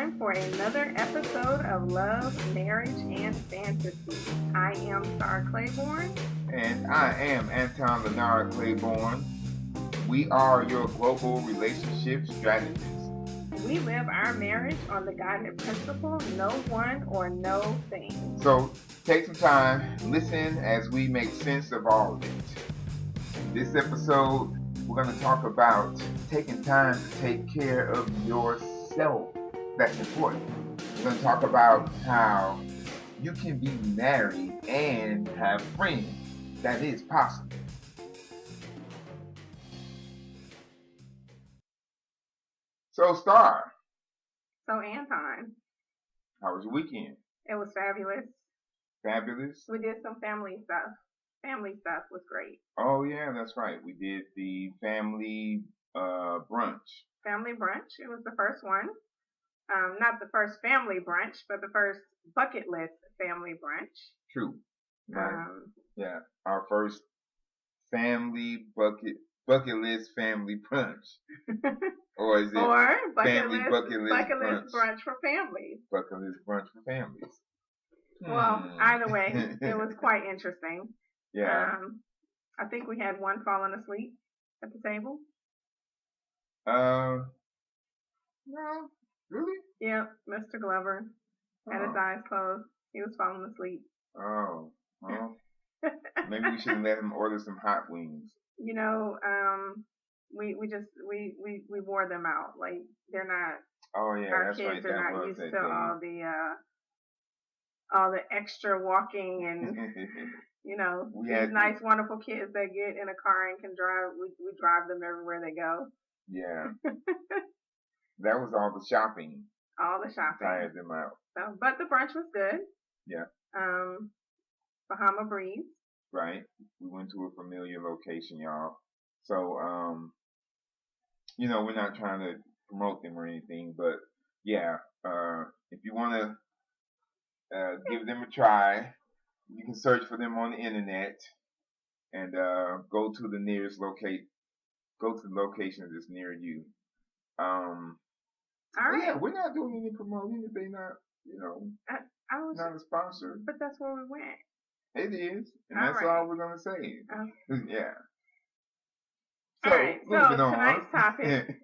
time for another episode of Love, Marriage, and Fantasy. I am Star Claiborne. And I am Anton Leonard Claiborne. We are your global relationship strategists. We live our marriage on the guided principle, no one or no thing. So take some time, listen as we make sense of all of it. This episode, we're going to talk about taking time to take care of yourself. That's important. We're going to talk about how you can be married and have friends. That is possible. So, Star. So, Anton. How was your weekend? It was fabulous. Fabulous? We did some family stuff. Family stuff was great. Oh, yeah, that's right. We did the family brunch. Family brunch. It was the first one. Not the first family brunch, but the first bucket list family brunch. True. Right. Yeah, our first family bucket list family brunch. Or is it bucket list brunch for families? Bucket list brunch for families. Well, either way, it was quite interesting. Yeah. I think we had one falling asleep at the table. No, really? Yep, Mr. Glover had his eyes closed. He was falling asleep. Oh, well, maybe we should let him order some hot wings. You know, we wore them out. Like they're not. Oh yeah, our that's kids right. are not used to all the extra walking and these nice wonderful kids that get in a car and can drive. We drive them everywhere they go. Yeah. That was all the shopping. All the shopping. Tired them out. So, but the brunch was good. Yeah. Bahama Breeze. Right. We went to a familiar location, y'all. So, we're not trying to promote them or anything, but yeah, if you want to give them a try, you can search for them on the internet and go to the nearest location that's near you. All right. Yeah, we're not doing any promoting if they not, not a sponsor. But that's where we went. It is, and that's all we're gonna say. Yeah. So, all right. Moving on. Tonight's topic.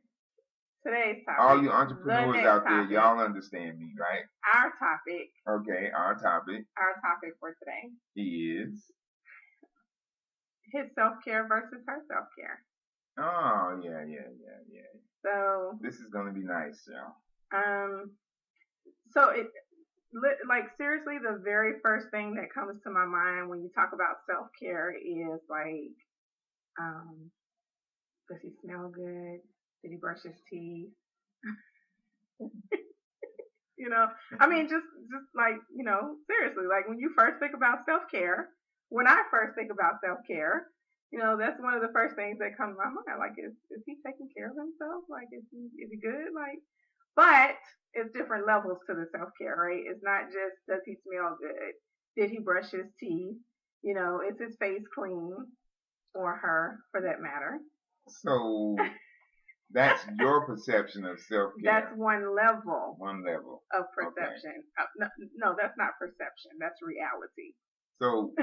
Today's topic. All you entrepreneurs out there, y'all understand me, right? Our topic. Okay, our topic. Our topic for today is his self-care versus her self-care. Oh, yeah. So this is gonna be nice, y'all. So seriously, the very first thing that comes to my mind when you talk about self-care is like, does he smell good? Did he brush his teeth? I mean, just like, seriously, like when you first think about self-care, when I first think about self-care, that's one of the first things that comes to my mind. Like, is he taking care of himself? Like, is he good? Like, but it's different levels to the self-care, right? It's not just, does he smell good? Did he brush his teeth? Is his face clean? Or her, for that matter. So that's your perception of self-care. That's one level. One level of perception. Okay. No, that's not perception. That's reality. So,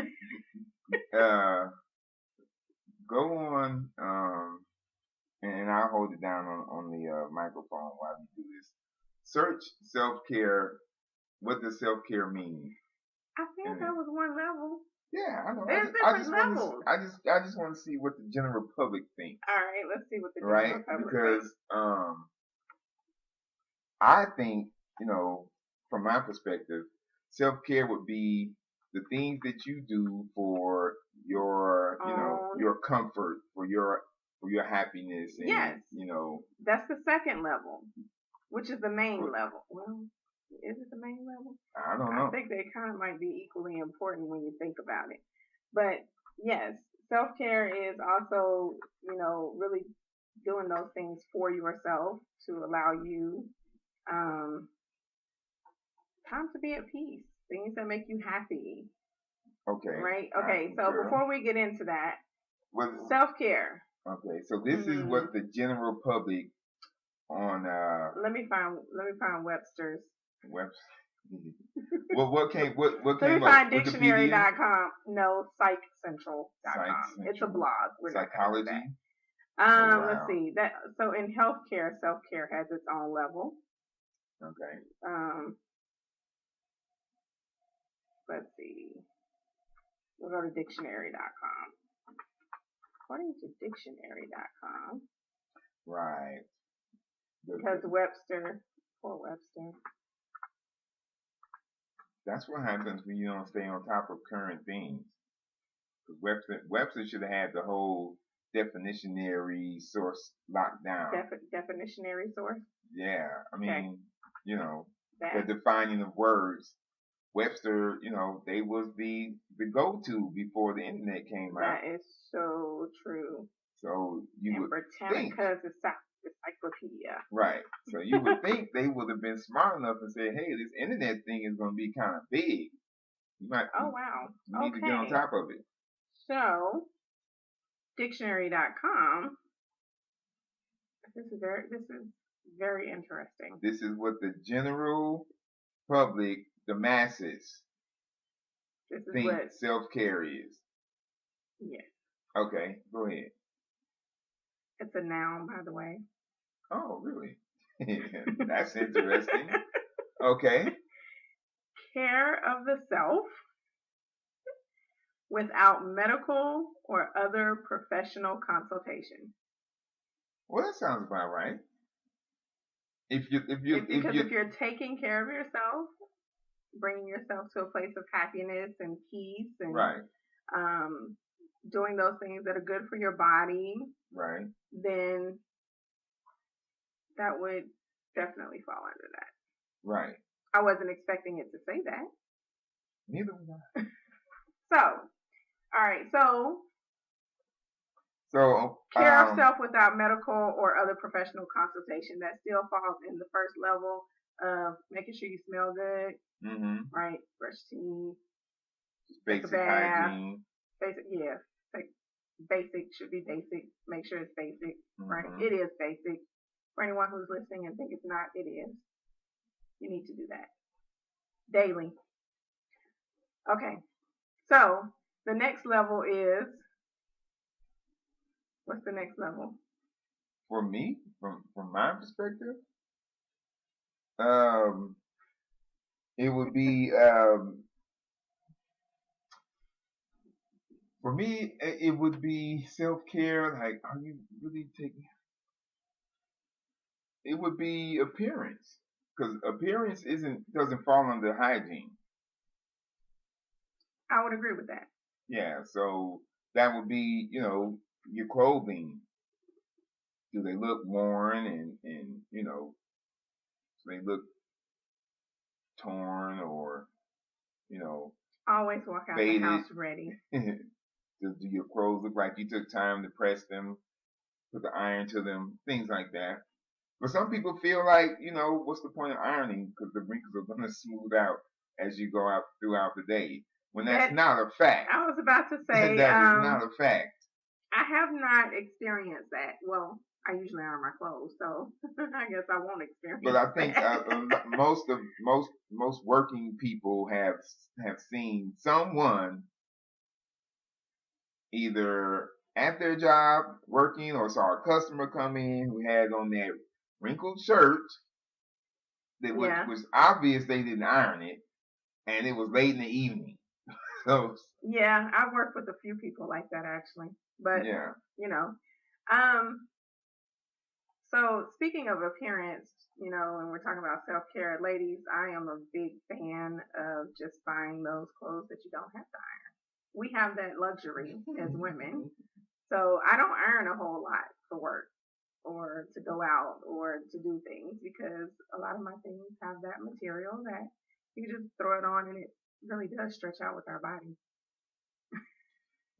go on, and I'll hold it down on the microphone while we do this. Search self-care. What does self-care mean? I think that was one level. Yeah, I know. There's different levels. I just want to see what the general public thinks. All right, let's see what the general public thinks. Because I think, from my perspective, self-care would be the things that you do for your, your comfort, for your happiness. And, yes. That's the second level, which is the main level. Well, is it the main level? I don't know. I think they kind of might be equally important when you think about it. But yes, self-care is also, really doing those things for yourself to allow you time to be at peace, things that make you happy. Okay. Right? Okay, so before we get into that, self-care. Okay, so this is what the general public on Let me find Webster's. web. What came Let me up? find Wikipedia? dictionary.com. No, psychcentral.com. Psych It's a Central. blog. We're not gonna do Psychology. that. Oh, Let's wow. see. So in healthcare, self-care has its own level. Okay. Let's see. We'll go to dictionary.com. According to dictionary.com. Right. Because Webster, poor Webster. That's what happens when you don't stay on top of current things. Because Webster should have had the whole definitionary source locked down. Definitionary source? Yeah. I mean, okay. You know, the defining of words. Webster, you know, they was the go-to before the internet came out. That is so true. So you would think. Britannica's encyclopedia. Right. So you would think they would have been smart enough and say, hey, this internet thing is going to be kind of big. You might. Oh, wow. You need to get on top of it. So, dictionary.com. This is very interesting. This is what the general public, the masses, think self-care is. Yes. Okay, go ahead. It's a noun, by the way. Oh, really? That's interesting. Okay. Care of the self without medical or other professional consultation. Well, that sounds about right. If you're taking care of yourself, bringing yourself to a place of happiness and peace, and right. Doing those things that are good for your body, right, then that would definitely fall under that. Right. I wasn't expecting it to say that. Neither was I. So, all right. So So care of self without medical or other professional consultation, that still falls in the first level of making sure you smell good, right? Brush teeth, basic hygiene. Basic, yeah. Basic should be basic. Make sure it's basic, right? It is basic. For anyone who's listening and think it's not, it is. You need to do that daily. Okay. So the next level is, what's the next level? For me, from my perspective, it would be for me. It would be self-care. Like, are you really taking? It would be appearance, because appearance doesn't fall under hygiene. I would agree with that. Yeah, so that would be, your clothing. Do they look worn and do they look torn or, always walk out faded. The house ready. Do your clothes look like you took time to press them, put the iron to them, things like that. But some people feel like, what's the point of ironing? Because the wrinkles are going to smooth out as you go out throughout the day. When that's not a fact. I was about to say that is not a fact. I have not experienced that. Well, I usually iron my clothes, so I guess I won't experience. But I think most working people have seen someone either at their job working or saw a customer come in who had on that wrinkled shirt that was obvious they didn't iron it, and it was late in the evening. So yeah, I've worked with a few people like that actually, but yeah, So speaking of appearance, and we're talking about self-care, ladies, I am a big fan of just buying those clothes that you don't have to iron. We have that luxury as women, so I don't iron a whole lot for work or to go out or to do things, because a lot of my things have that material that you just throw it on and it really does stretch out with our body.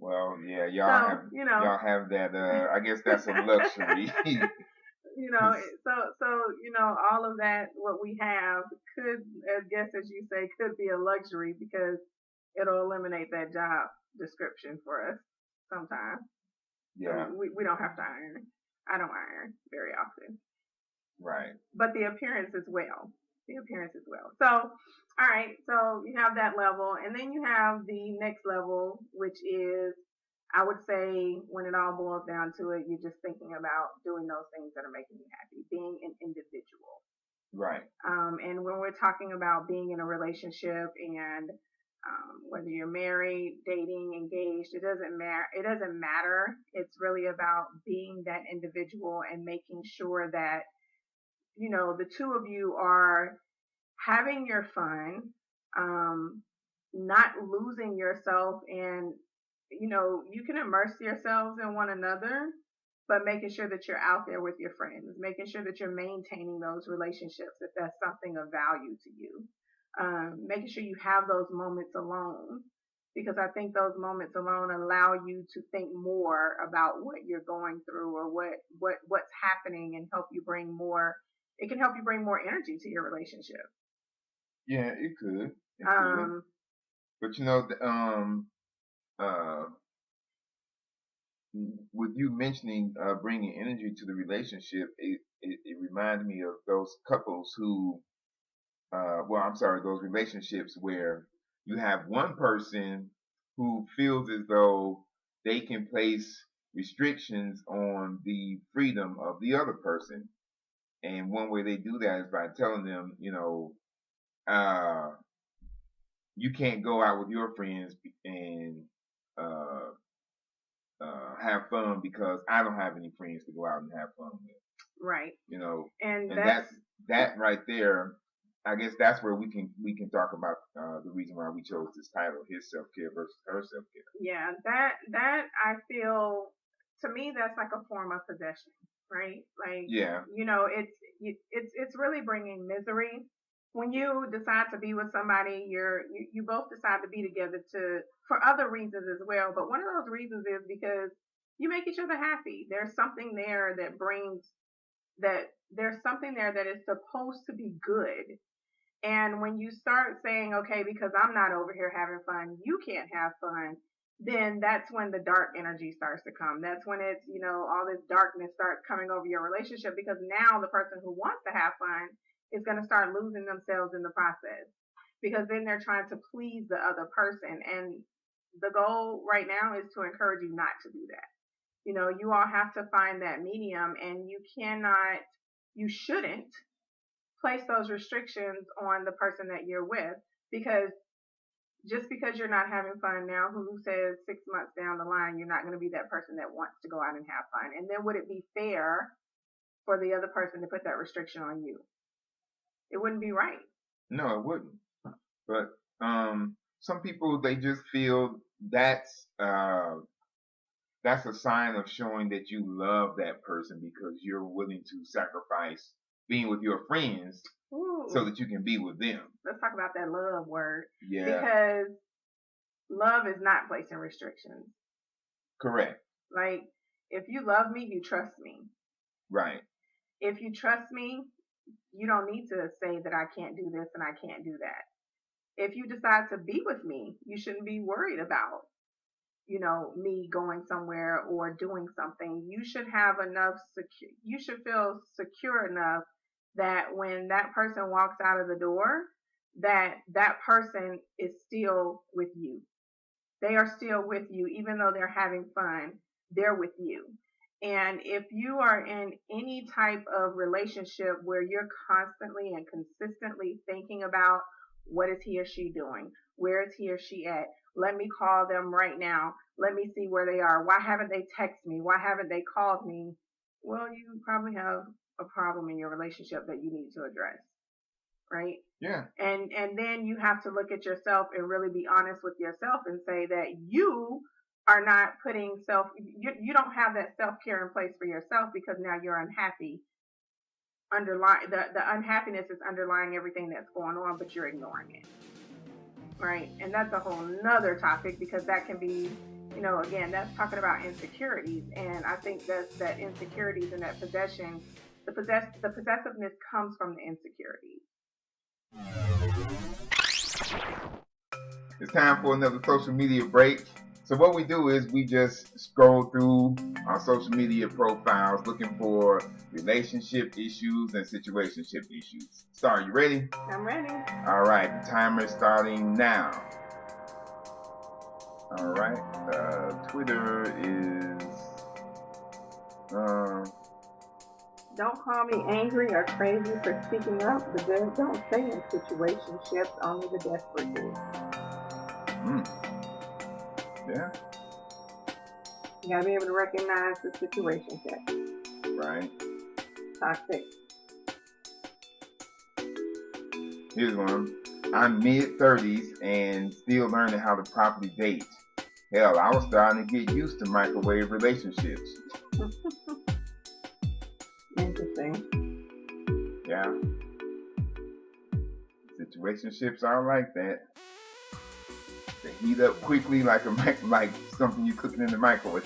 Well, yeah, y'all have that. I guess that's a luxury. All of that, what we have could, I guess as you say, could be a luxury because it'll eliminate that job description for us sometimes. Yeah. So we don't have to iron. I don't iron very often. Right. but the appearance as well. The appearance as well. So, all right. So you have that level, and then you have the next level, which is, I would say, when it all boils down to it, you're just thinking about doing those things that are making you happy, being an individual. Right. And when we're talking about being in a relationship and whether you're married, dating, engaged, it doesn't matter. It doesn't matter. It's really about being that individual and making sure that, you know, the two of you are having your fun, not losing yourself, and, you know, you can immerse yourselves in one another, but making sure that you're out there with your friends, making sure that you're maintaining those relationships if that's something of value to you, making sure you have those moments alone. Because I think those moments alone allow you to think more about what you're going through or what's happening, and help you bring more. It can help you bring more energy to your relationship. Yeah, it could. It could. Um, But you know, uh, with you mentioning bringing energy to the relationship, it reminded me of those couples who, those relationships where you have one person who feels as though they can place restrictions on the freedom of the other person. And one way they do that is by telling them, you know, uh, you can't go out with your friends and uh, have fun because I don't have any friends to go out and have fun with. right. You know, And and that right there. I guess that's where we can talk about the reason why we chose this title: his self care versus her self care. yeah, that I feel, to me, that's like a form of possession, right? Like, Yeah, you know, it's really bringing misery when you decide to be with somebody. You both decide to be together for other reasons as well, but one of those reasons is because you make each other happy. There's something there that brings that. There's something there that is supposed to be good. And when you start saying, okay, because I'm not over here having fun, you can't have fun, then that's when the dark energy starts to come. That's when it's, you know, all this darkness starts coming over your relationship, because now the person who wants to have fun is going to start losing themselves in the process, because then they're trying to please the other person. And the goal right now is to encourage you not to do that. You know, you all have to find that medium, and you shouldn't place those restrictions on the person that you're with, because just because you're not having fun now, who says 6 months down the line you're not going to be that person that wants to go out and have fun? And then would it be fair for the other person to put that restriction on you? It wouldn't be right. no, it wouldn't. But some people, they just feel that's a sign of showing that you love that person because you're willing to sacrifice being with your friends so that you can be with them. Let's talk about that love word. Yeah. Because love is not placing restrictions. Correct. Like, if you love me, you trust me. Right. If you trust me, you don't need to say that I can't do this and I can't do that. If you decide to be with me, you shouldn't be worried about, you know, me going somewhere or doing something. You should have enough you should feel secure enough that when that person walks out of the door, that person is still with you. They are still with you, even though they're having fun, they're with you. And if you are in any type of relationship where you're constantly and consistently thinking about, what is he or she doing? Where is he or she at? Let me call them right now. Let me see where they are. Why haven't they texted me? Why haven't they called me? Well, you probably have a problem in your relationship that you need to address, right? Yeah. And then you have to look at yourself and really be honest with yourself and say that you are not putting you don't have that self-care in place for yourself, because now you're unhappy. The unhappiness is underlying everything that's going on, but you're ignoring it, right? And that's a whole nother topic, because that can be, you know, again, that's talking about insecurities. And I think that insecurities and that possession, the possessiveness comes from the insecurities. It's time for another social media break. So what we do is we just scroll through our social media profiles looking for relationship issues and situationship issues. Star, you ready? I'm ready. All right, the timer is starting now. All right, Twitter is. Don't call me angry or crazy for speaking up, but then don't stay in situationships, only the desperate do. Yeah. You gotta be able to recognize the situationship. Right. Toxic. Here's one. I'm mid-30s and still learning how to properly date. Hell, I was starting to get used to microwave relationships. Interesting. Yeah. Situationships are like that. They heat up quickly like something you cooking in the microwave.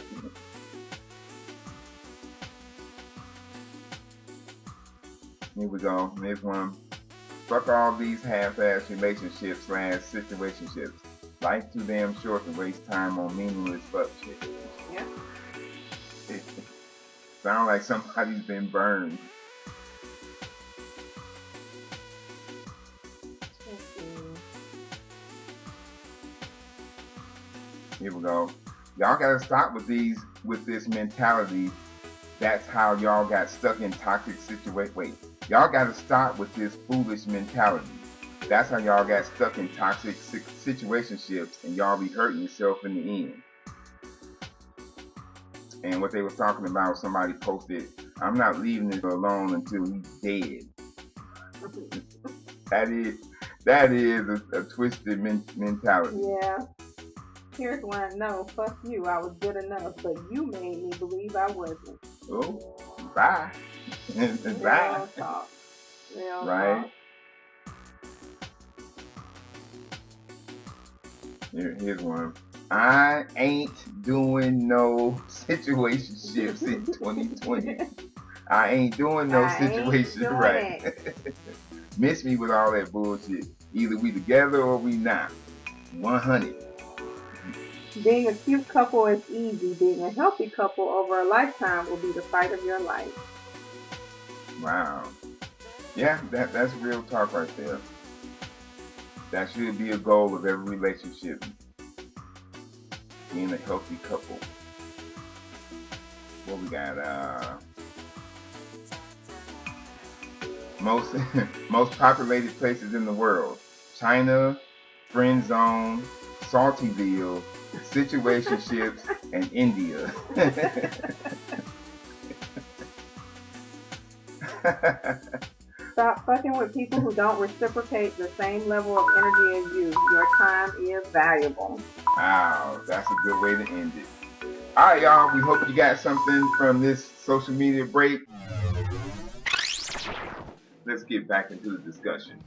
Here we go. Here's one. Fuck all these half-ass relationships / situationships. Life's too damn short to waste time on meaningless fuck shit. Yeah. Sound like somebody's been burned. Here we go. Y'all gotta stop with this mentality. That's how y'all got stuck in toxic situations. Wait, y'all gotta stop with this foolish mentality. That's how y'all got stuck in toxic situationships, and y'all be hurting yourself in the end. And what they was talking about, somebody posted, "I'm not leaving this alone until he's dead." that is a twisted mentality. Yeah. Here's one. No, fuck you. I was good enough, but you made me believe I wasn't. Oh, bye. Bye. Talk. Right. Here's one. I ain't doing no situationships in 2020. I ain't doing no situations right. Miss me with all that bullshit. Either we together or we not. 100. Being a cute couple is easy. Being a healthy couple over a lifetime will be the fight of your life. Wow. Yeah, that's real talk right there. That should be a goal of every relationship. Being a healthy couple. What we got? Most populated places in the world: China, Friend Zone, Saltyville, Situationships, and India. Stop fucking with people who don't reciprocate the same level of energy as you. Your time is valuable. Wow, that's a good way to end it. All right, y'all. We hope you got something from this social media break. Let's get back into the discussion.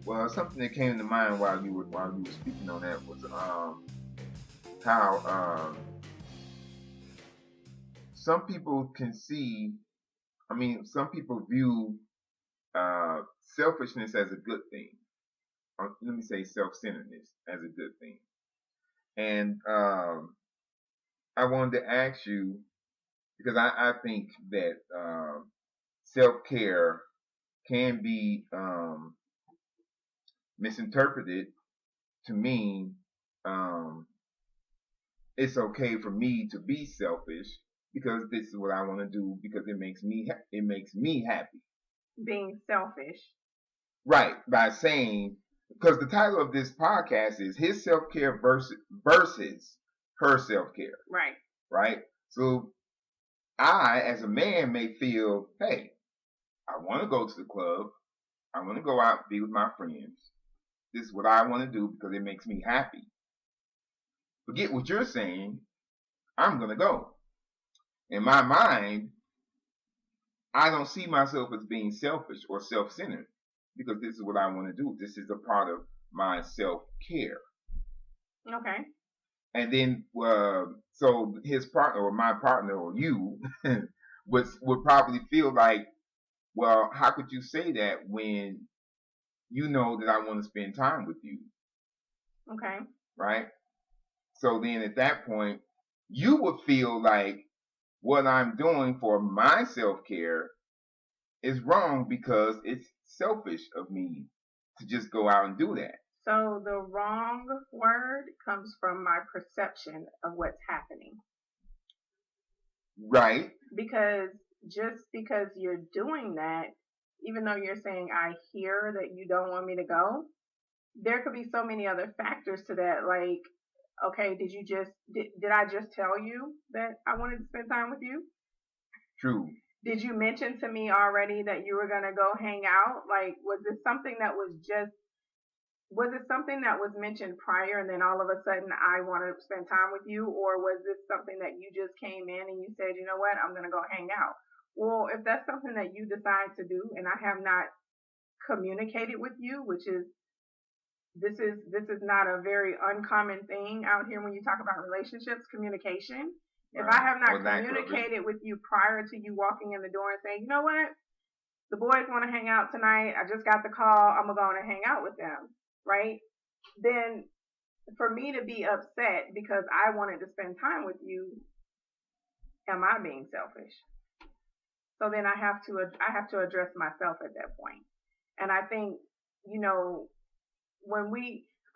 Well, something that came to mind while you were speaking on that was how some people some people view selfishness as a good thing. Let me say self-centeredness as a good thing. And I wanted to ask you, because I think that self-care can be misinterpreted to mean it's okay for me to be selfish because this is what I want to do because it makes me happy. Being selfish. Right, by saying, because the title of this podcast is his self-care versus her self-care. Right. Right? So I, as a man, may feel, hey, I want to go to the club. I want to go out and be with my friends. This is what I want to do because it makes me happy. Forget what you're saying. I'm going to go. In my mind, I don't see myself as being selfish or self-centered because this is what I want to do. This is a part of my self-care. Okay. And then, so his partner or my partner or you would probably feel like, well, how could you say that when you know that I want to spend time with you? Okay. Right? So then at that point, you would feel like what I'm doing for my self-care is wrong because it's selfish of me to just go out and do that. So the wrong word comes from my perception of what's happening. Right. Because just because you're doing that, even though you're saying, I hear that you don't want me to go, there could be so many other factors to that. Like, okay, did I just tell you that I wanted to spend time with you? True. Did you mention to me already that you were going to go hang out? Like, was it something that was mentioned prior and then all of a sudden I want to spend time with you? Or was this something that you just came in and you said, you know what, I'm going to go hang out? Well, if that's something that you decide to do and I have not communicated with you, which is, this is not a very uncommon thing out here when you talk about relationships, communication. Right. If I have not communicated with you prior to you walking in the door and saying, you know what, the boys want to hang out tonight, I just got the call, I'm going to hang out with them, right? Then for me to be upset because I wanted to spend time with you, am I being selfish? So then I have to address myself at that point. And I think,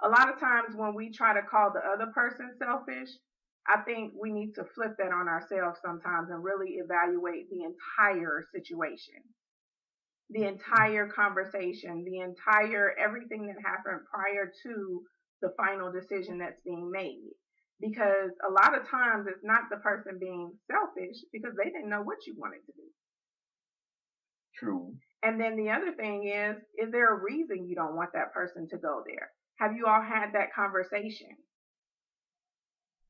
a lot of times when we try to call the other person selfish, I think we need to flip that on ourselves sometimes and really evaluate the entire situation, the entire conversation, the entire everything that happened prior to the final decision that's being made. Because a lot of times it's not the person being selfish because they didn't know what you wanted to do. True. And then the other thing is there a reason you don't want that person to go there? Have you all had that conversation?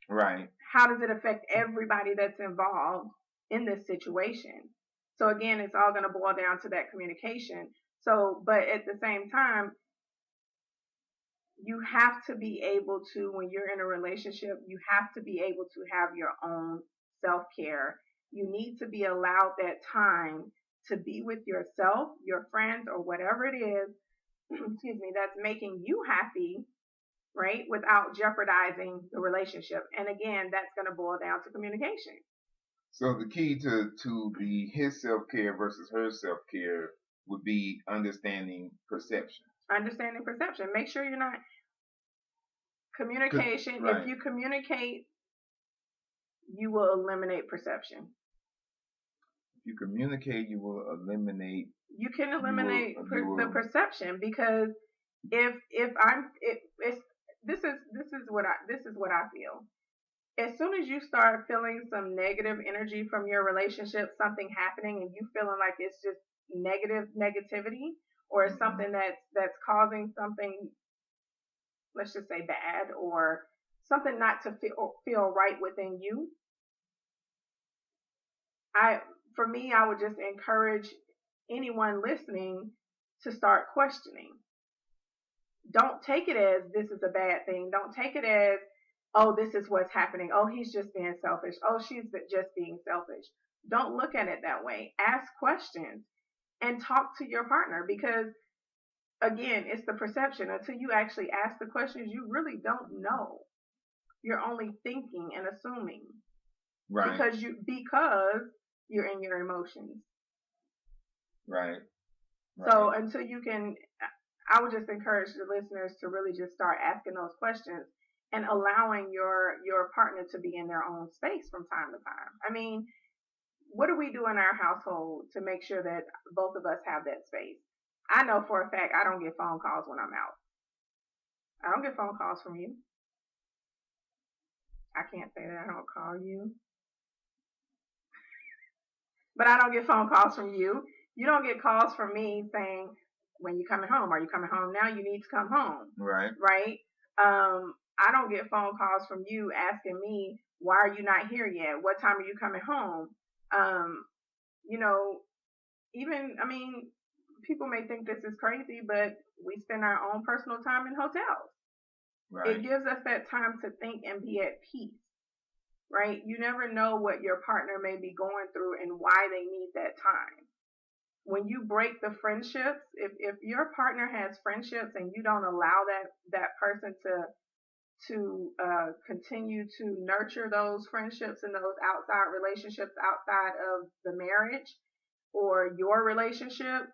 Right. How does it affect everybody that's involved in this situation? So again, it's all going to boil down to that communication. So, but at the same time, you have to be able to, when you're in a relationship, you have to be able to have your own self-care. You need to be allowed that time to be with yourself, your friends, or whatever it is, excuse me, that's making you happy, right? Without jeopardizing the relationship. And again, that's going to boil down to communication. So the key to his self-care versus her self-care would be understanding perception. Understanding perception. Make sure you're not communication. Right. If you communicate, you will eliminate perception. If you communicate, you will eliminate. You can eliminate the perception, because this is what I feel. As soon as you start feeling some negative energy from your relationship, something happening, and you feeling like it's just negativity, or it's something that's causing something, let's just say bad, or something not to feel right within you, I would just encourage anyone listening to start questioning. Don't take it as this is a bad thing. Don't take it as, oh, this is what's happening. Oh, he's just being selfish. Oh, she's just being selfish. Don't look at it that way. Ask questions and talk to your partner, because again, it's the perception. Until you actually ask the questions, you really don't know. You're only thinking and assuming. Right. Because you're in your emotions. Right. So until you can, I would just encourage the listeners to really just start asking those questions and allowing your partner to be in their own space from time to time. I mean, what do we do in our household to make sure that both of us have that space? I know for a fact I don't get phone calls when I'm out. I don't get phone calls from you. I can't say that I don't call you. But I don't get phone calls from you. You don't get calls from me saying, when you coming home? Are you coming home now? You need to come home. Right. Right? I don't get phone calls from you asking me, why are you not here yet? What time are you coming home? People may think this is crazy, but we spend our own personal time in hotels. Right. It gives us that time to think and be at peace. Right? You never know what your partner may be going through and why they need that time. When you break the friendships, if your partner has friendships and you don't allow that person to continue to nurture those friendships and those outside relationships outside of the marriage or your relationship,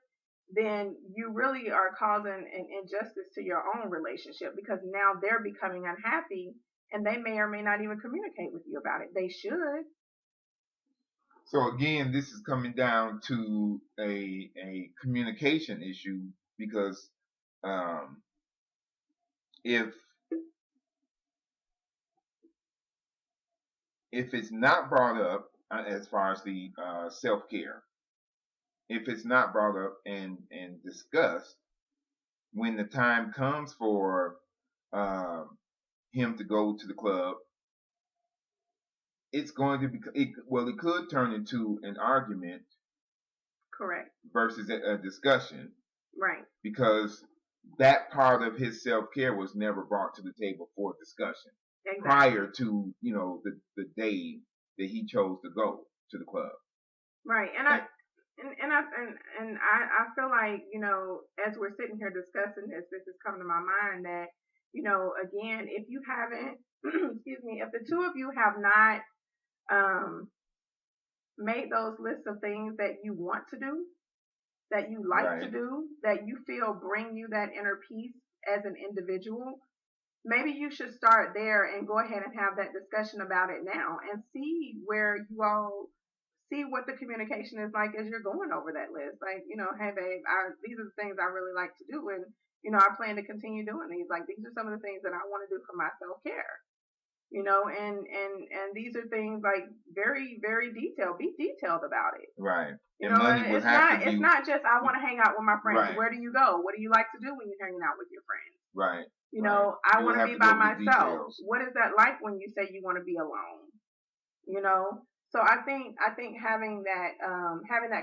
then you really are causing an injustice to your own relationship, because now they're becoming unhappy and they may or may not even communicate with you about it. They should. So again, this is coming down to a communication issue, because if it's not brought up, as far as the self-care, if it's not brought up and discussed when the time comes for him to go to the club, it's going to be, it could turn into an argument. Correct. Versus a discussion. Right. Because that part of his self-care was never brought to the table for discussion. Exactly. Prior to, the day that he chose to go to the club. Right. And I feel like, as we're sitting here discussing this is coming to my mind that, again, if you haven't, excuse me, if the two of you have not made those lists of things that you want to do, that you like to do, that you feel bring you that inner peace as an individual, maybe you should start there and go ahead and have that discussion about it now and see where you all see what the communication is like as you're going over that list. Like, hey babe, these are the things I really like to do, and I plan to continue doing these. Like, these are some of the things that I want to do for my self-care. And these are things like very, very detailed. Be detailed about it. Right. It's not just I want to hang out with my friends. Right. Where do you go? What do you like to do when you're hanging out with your friends? Right. I want to be by myself. What is that like when you say you want to be alone? So I think having that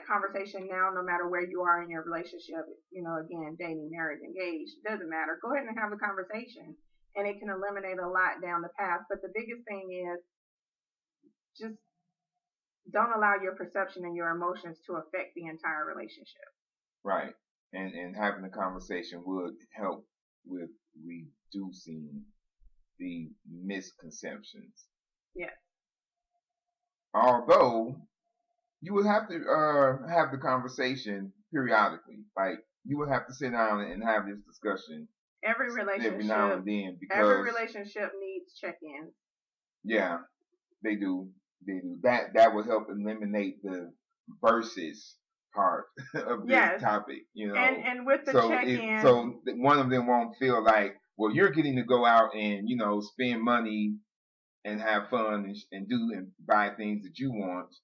conversation now, no matter where you are in your relationship, again, dating, marriage, engaged, doesn't matter. Go ahead and have a conversation, and it can eliminate a lot down the path. But the biggest thing is just don't allow your perception and your emotions to affect the entire relationship. Right. And having a conversation would help with reducing the misconceptions. Yes. Although you would have to have the conversation periodically. Like, you would have to sit down and have this discussion every now and then, because every relationship needs check-ins. Yeah, they do. That will help eliminate the versus part of this topic. And with the check-in, so one of them won't feel like, well, you're getting to go out and spend money and have fun and do and buy things that you want,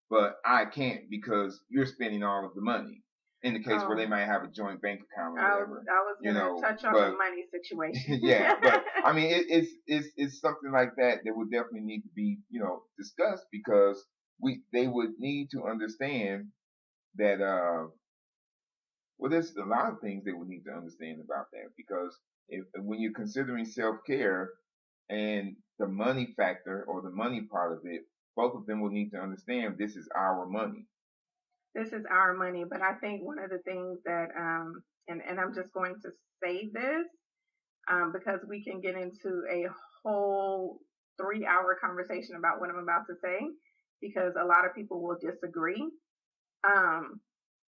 but I can't because you're spending all of the money. In the case where they might have a joint bank account or whatever. I was going to touch on the money situation. Yeah, but I mean, it's something like that would definitely need to be discussed, because they would need to understand that there's a lot of things they would need to understand about that, because when you're considering self-care and the money factor or the money part of it, both of them will need to understand this is our money. This is our money. But I think one of the things that, and I'm just going to say this because we can get into a whole 3-hour conversation about what I'm about to say, because a lot of people will disagree.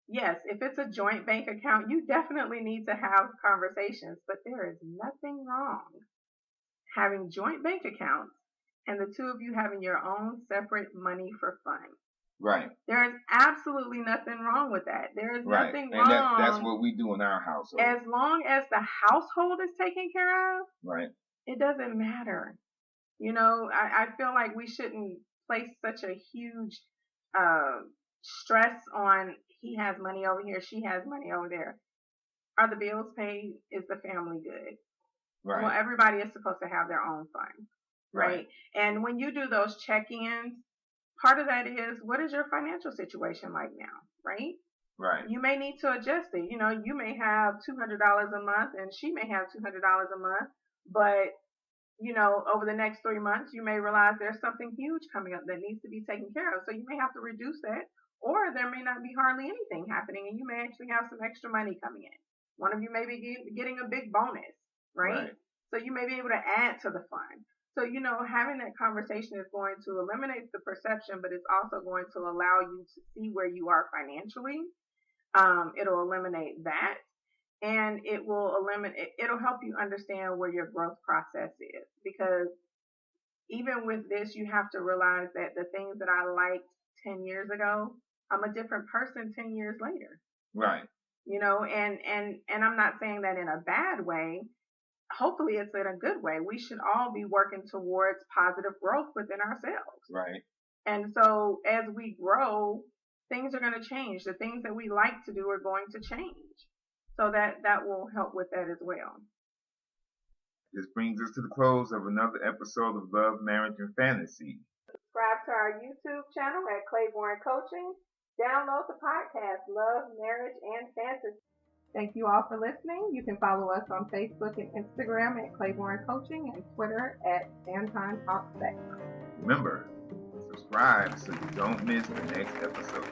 Yes, if it's a joint bank account, you definitely need to have conversations, but there is nothing wrong having joint bank accounts and the two of you having your own separate money for fun. Right. There is absolutely nothing wrong with that. There is nothing wrong. And that's what we do in our household. As long as the household is taken care of, right, it doesn't matter. I feel like we shouldn't place such a huge stress on he has money over here, she has money over there. Are the bills paid? Is the family good? Right. Well, everybody is supposed to have their own fun. Right. And when you do those check-ins, part of that is, what is your financial situation like now? Right. Right. You may need to adjust it. You may have $200 a month and she may have $200 a month, but over the next 3 months, you may realize there's something huge coming up that needs to be taken care of. So you may have to reduce that, or there may not be hardly anything happening and you may actually have some extra money coming in. One of you may be getting a big bonus, right? So you may be able to add to the fund. So, having that conversation is going to eliminate the perception, but it's also going to allow you to see where you are financially. It'll eliminate that, and it'll help you understand where your growth process is. Because even with this, you have to realize that the things that I liked 10 years ago, I'm a different person 10 years later. Right. And I'm not saying that in a bad way. Hopefully it's in a good way. We should all be working towards positive growth within ourselves. Right. And so as we grow, things are going to change. The things that we like to do are going to change. So that will help with that as well. This brings us to the close of another episode of Love, Marriage, and Fantasy. Subscribe to our YouTube channel at Claiborne Coaching. Download the podcast, Love, Marriage, and Fantasy. Thank you all for listening. You can follow us on Facebook and Instagram at Claiborne Coaching and Twitter at Sandtime Talk Sex. Remember, subscribe so you don't miss the next episode.